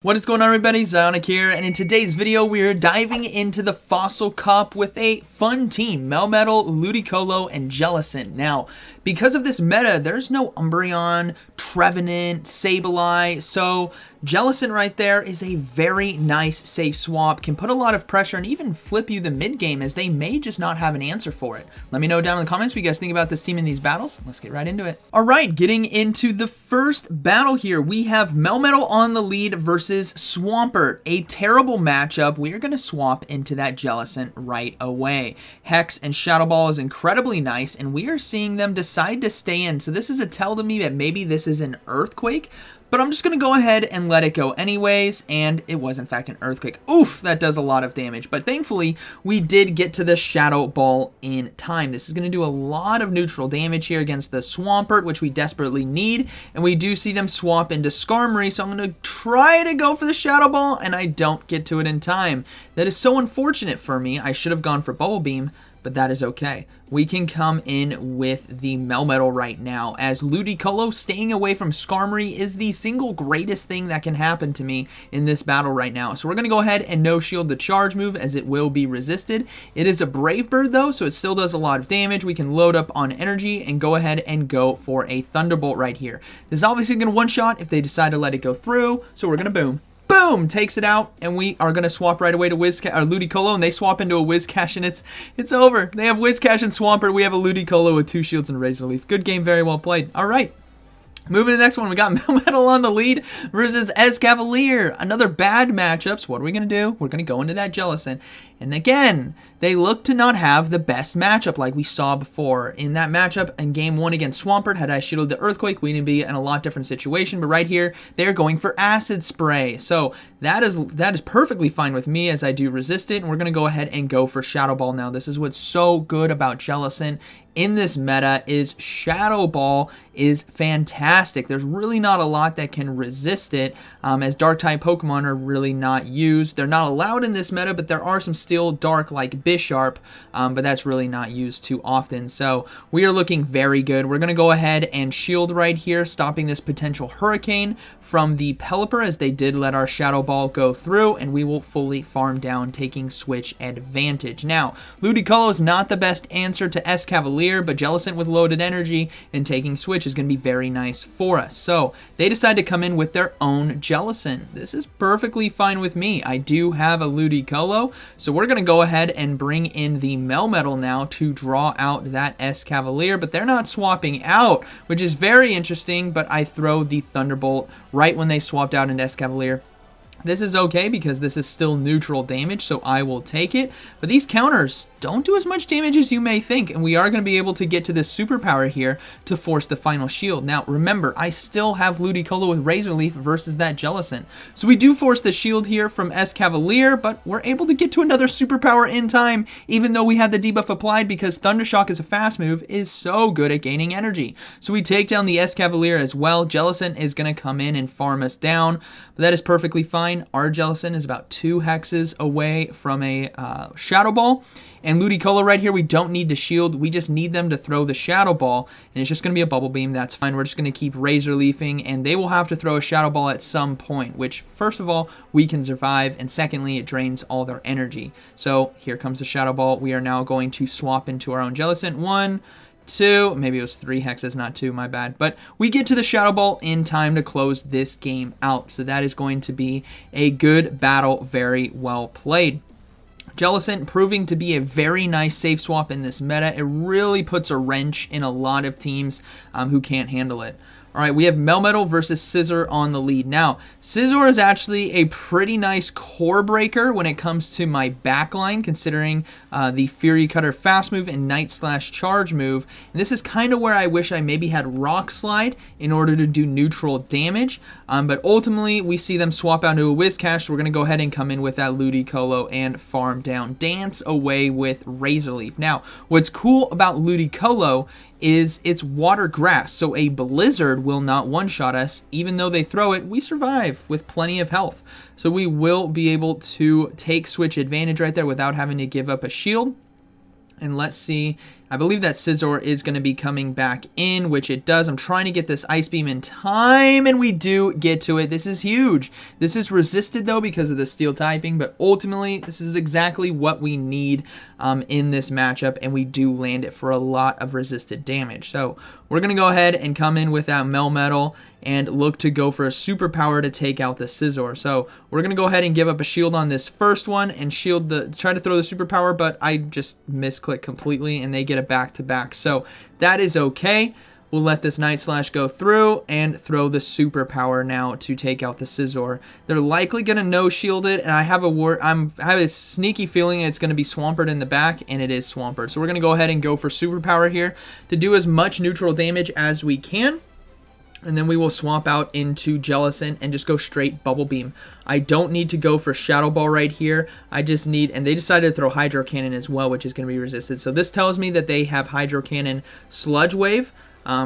What is going on, everybody? ZyoniK here, and in today's video we are diving into the Fossil Cup with a fun team, Melmetal, Ludicolo, and Jellicent. Now, because of this meta, there's no Umbreon, Trevenant, Sableye, so Jellicent right there is a very nice safe swap, can put a lot of pressure and even flip you the mid game as they may just not have an answer for it. Let me know down in the comments what you guys think about this team in these battles. Let's get right into it. Alright, getting into the first battle here, we have Melmetal on the lead versus Swampert. A terrible matchup. We are going to swap into that Jellicent right away. Hex and Shadow Ball is incredibly nice, and we are seeing them decide to stay in. So this is a tell to me that maybe this is an Earthquake, but I'm just going to go ahead and let it go anyways, and it was in fact an Earthquake. Oof, that does a lot of damage, but thankfully we did get to the Shadow Ball in time. This is going to do a lot of neutral damage here against the Swampert, which we desperately need, and we do see them swap into Skarmory, so I'm going to try to go for the Shadow Ball, and I don't get to it in time. That is so unfortunate for me. I should have gone for Bubble Beam, but that is okay. We can come in with the Melmetal right now, as Ludicolo staying away from Skarmory is the single greatest thing that can happen to me in this battle right now. So we're going to go ahead and no-shield the charge move, as it will be resisted. It is a Brave Bird though, so it still does a lot of damage. We can load up on energy and go ahead and go for a Thunderbolt right here. This is obviously going to one-shot if they decide to let it go through, so we're going to boom. Boom! Takes it out, and we are going to swap right away to Ludicolo, and they swap into a Whiscash, and it's over. They have Whiscash and Swampert. We have a Ludicolo with 2 shields and Razor Leaf. Good game, very well played. All right. Moving to the next one, we got Melmetal on the lead versus Escavalier. Another bad matchup. So what are we going to do? We're going to go into that Jellicent. And again, they look to not have the best matchup like we saw before. In that matchup in game 1 against Swampert, had I shielded the Earthquake, we'd be in a lot different situation. But right here, they're going for Acid Spray. So that is perfectly fine with me, as I do resist it. And we're going to go ahead and go for Shadow Ball now. This is what's so good about Jellicent in this meta, is Shadow Ball is fantastic. There's really not a lot that can resist it, as dark type Pokemon are really not used. They're not allowed in this meta, but there are some still dark like Bisharp, but that's really not used too often. So we are looking very good. We're going to go ahead and shield right here, stopping this potential Hurricane from the Pelipper, as they did let our Shadow Ball go through, and we will fully farm down, taking switch advantage. Now, Ludicolo is not the best answer to Escavalier, but Jellicent with loaded energy and taking switch is going to be very nice for us. So they decide to come in with their own Jellicent. This is perfectly fine with me. I do have a Ludicolo, so we're going to go ahead and bring in the Melmetal now to draw out that Escavalier, but they're not swapping out, which is very interesting, but I throw the Thunderbolt right when they swapped out into Escavalier. This is okay because this is still neutral damage, so I will take it. But these counters don't do as much damage as you may think, and we are going to be able to get to this superpower here to force the final shield. Now, remember, I still have Ludicolo with Razor Leaf versus that Jellicent. So we do force the shield here from Escavalier, but we're able to get to another superpower in time, even though we had the debuff applied, because Thundershock is a fast move, is so good at gaining energy. So we take down the Escavalier as well. Jellicent is going to come in and farm us down, but that is perfectly fine. Our Jellicent is about 2 hexes away from a Shadow Ball. And Ludicolo right here, we don't need to shield. We just need them to throw the Shadow Ball. And it's just going to be a Bubble Beam. That's fine. We're just going to keep Razor Leafing. And they will have to throw a Shadow Ball at some point, which, first of all, we can survive. And secondly, it drains all their energy. So here comes the Shadow Ball. We are now going to swap into our own Jellicent. 1, 2, maybe it was 3 hexes, not 2, my bad. But we get to the Shadow Ball in time to close this game out. So that is going to be a good battle, very well played. Jellicent proving to be a very nice safe swap in this meta. It really puts a wrench in a lot of teams who can't handle it. All right, we have Melmetal versus Scizor on the lead. Now, Scizor is actually a pretty nice core breaker when it comes to my backline, considering the Fury Cutter fast move and Night Slash charge move. And this is kind of where I wish I maybe had Rock Slide in order to do neutral damage. But ultimately, we see them swap out into a Whiscash, so we're going to go ahead and come in with that Ludicolo and farm down. Dance away with Razor Leaf. Now, what's cool about Ludicolo is it's water grass, so a blizzard will not one-shot us. Even though they throw it, we survive with plenty of health. So we will be able to take switch advantage right there without having to give up a shield. And let's see I believe that Scizor is going to be coming back in, which it does. I'm trying to get this Ice Beam in time, and we do get to it. This is huge. This is resisted, though, because of the Steel typing, but ultimately, this is exactly what we need in this matchup, and we do land it for a lot of resisted damage. So we're going to go ahead and come in with that Melmetal and look to go for a superpower to take out the Scizor. So we're going to go ahead and give up a shield on this first one and try to throw the superpower, but I just misclick completely and they get a back-to-back. So that is okay. We'll let this Night Slash go through and throw the superpower now to take out the Scizor. They're likely going to no-shield it, and I have a sneaky feeling it's going to be Swampert in the back, and it is Swampert. So we're going to go ahead and go for superpower here to do as much neutral damage as we can. And then we will swap out into Jellicent and just go straight Bubble Beam. I don't need to go for Shadow Ball right here. I just need, and they decided to throw Hydro Cannon as well, which is going to be resisted. So this tells me that they have Hydro Cannon Sludge Wave.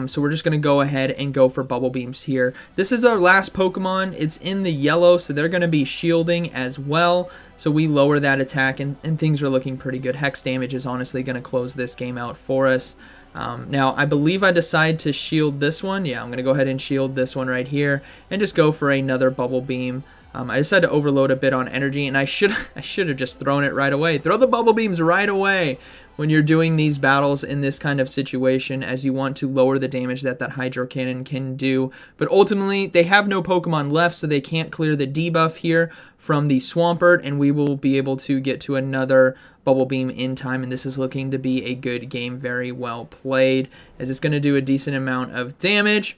So we're just going to go ahead and go for Bubble Beams here. This is our last Pokemon. It's in the yellow, so they're going to be shielding as well. So we lower that attack, and things are looking pretty good. Hex damage is honestly going to close this game out for us. Now, I believe I decide to shield this one. Yeah, I'm going to go ahead and shield this one right here and just go for another Bubble Beam. I decided to overload a bit on energy, and I should have just thrown it right away. Throw the Bubble Beams right away when you're doing these battles in this kind of situation, as you want to lower the damage that Hydro Cannon can do. But ultimately, they have no Pokemon left, so they can't clear the debuff here from the Swampert, and we will be able to get to another Bubble Beam in time, and this is looking to be a good game. Very well played, as it's going to do a decent amount of damage.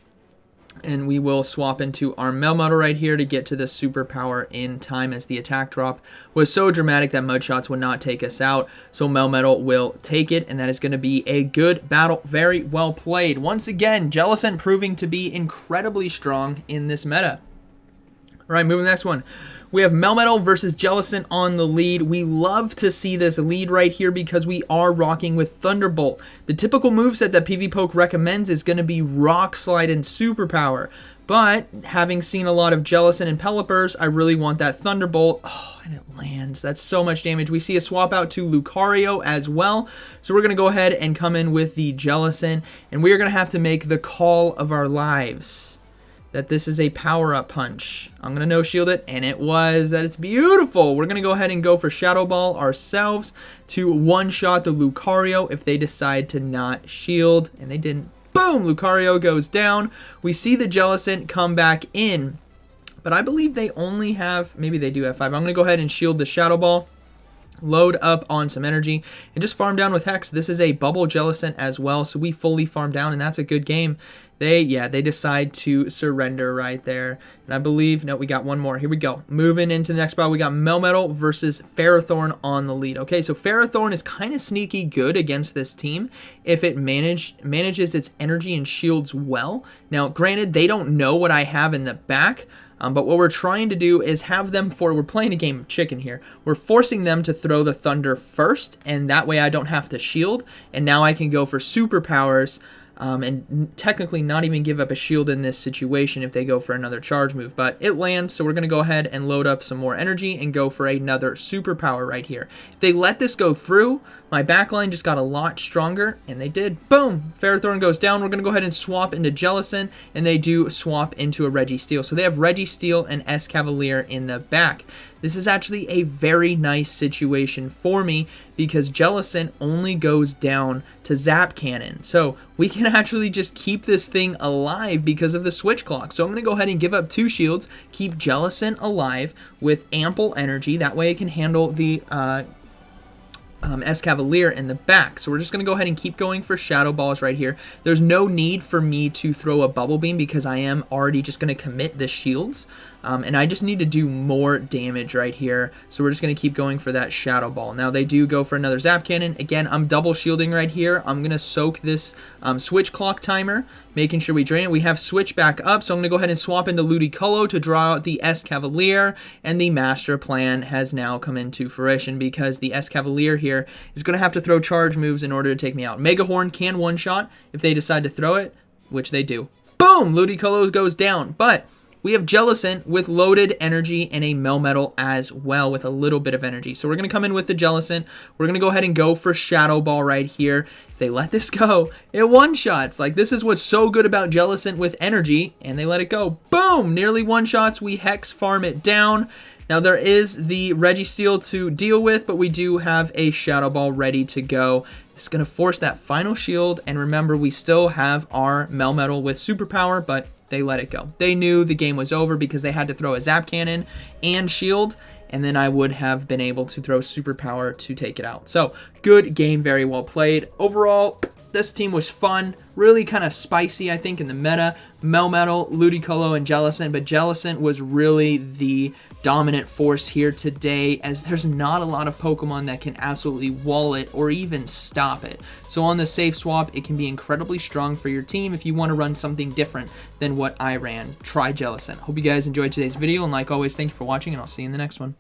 And we will swap into our Melmetal right here to get to the superpower in time, as the attack drop was so dramatic that Mud Shots would not take us out. So Melmetal will take it, and that is going to be a good battle. Very well played. Once again, Jellicent proving to be incredibly strong in this meta. All right, moving to the next one. We have Melmetal versus Jellicent on the lead. We love to see this lead right here because we are rocking with Thunderbolt. The typical moveset that PvPoke recommends is going to be Rock Slide and Superpower. But having seen a lot of Jellicent and Pelipper's, I really want that Thunderbolt. Oh, and it lands. That's so much damage. We see a swap out to Lucario as well. So we're going to go ahead and come in with the Jellicent. And we are going to have to make the call of our lives that this is a power-up punch. I'm going to no-shield it, and it was. That is beautiful. We're going to go ahead and go for Shadow Ball ourselves to one-shot the Lucario if they decide to not shield, and they didn't. Boom! Lucario goes down. We see the Jellicent come back in, but I believe they only have, maybe they do have 5. I'm going to go ahead and shield the Shadow Ball, load up on some energy, and just farm down with Hex. This is a Bubble Jellicent as well, so we fully farm down, and that's a good game. They decide to surrender right there. And I believe, no, we got one more. Here we go. Moving into the next battle, we got Melmetal versus Ferrothorn on the lead. Okay, so Ferrothorn is kind of sneaky good against this team if it manages its energy and shields well. Now, granted, they don't know what I have in the back, but what we're trying to do is have them we're playing a game of chicken here. We're forcing them to throw the Thunder first, and that way I don't have to shield, and now I can go for superpowers, and technically not even give up a shield in this situation if they go for another charge move. But it lands, so we're going to go ahead and load up some more energy and go for another superpower right here. If they let this go through, my backline just got a lot stronger, and they did. Boom! Ferrothorn goes down. We're going to go ahead and swap into Jellicent, and they do swap into a Registeel. So they have Registeel and Escavalier in the back. This is actually a very nice situation for me because Jellicent only goes down to Zap Cannon. So we can actually just keep this thing alive because of the switch clock. So I'm going to go ahead and give up 2 shields, keep Jellicent alive with ample energy. That way it can handle the Escavalier in the back. So we're just going to go ahead and keep going for Shadow Balls right here. There's no need for me to throw a Bubble Beam because I am already just going to commit the shields. And I just need to do more damage right here. So we're just going to keep going for that Shadow Ball. Now they do go for another Zap Cannon. Again, I'm double shielding right here. I'm going to soak this switch clock timer, making sure we drain it. We have switch back up, so I'm going to go ahead and swap into Ludicolo to draw out the Escavalier. And the master plan has now come into fruition because the Escavalier here is going to have to throw charge moves in order to take me out. Megahorn can one-shot if they decide to throw it, which they do. Boom! Ludicolo goes down, but we have Jellicent with loaded energy and a Melmetal as well with a little bit of energy. So we're going to come in with the Jellicent. We're going to go ahead and go for Shadow Ball right here. If they let this go, it one-shots. Like, this is what's so good about Jellicent with energy, and they let it go. Boom! Nearly one-shots. We Hex Farm it down. Now, there is the Registeel to deal with, but we do have a Shadow Ball ready to go. It's going to force that final shield, and remember, we still have our Melmetal with superpower, but they let it go. They knew the game was over because they had to throw a Zap Cannon and shield, and then I would have been able to throw superpower to take it out. So, good game, very well played. Overall, this team was fun, really kind of spicy, I think, in the meta. Melmetal, Ludicolo, and Jellicent, but Jellicent was really the dominant force here today, as there's not a lot of Pokemon that can absolutely wall it or even stop it. So on the safe swap, it can be incredibly strong for your team if you want to run something different than what I ran. Try Jellicent. Hope you guys enjoyed today's video, and like always, thank you for watching, and I'll see you in the next one.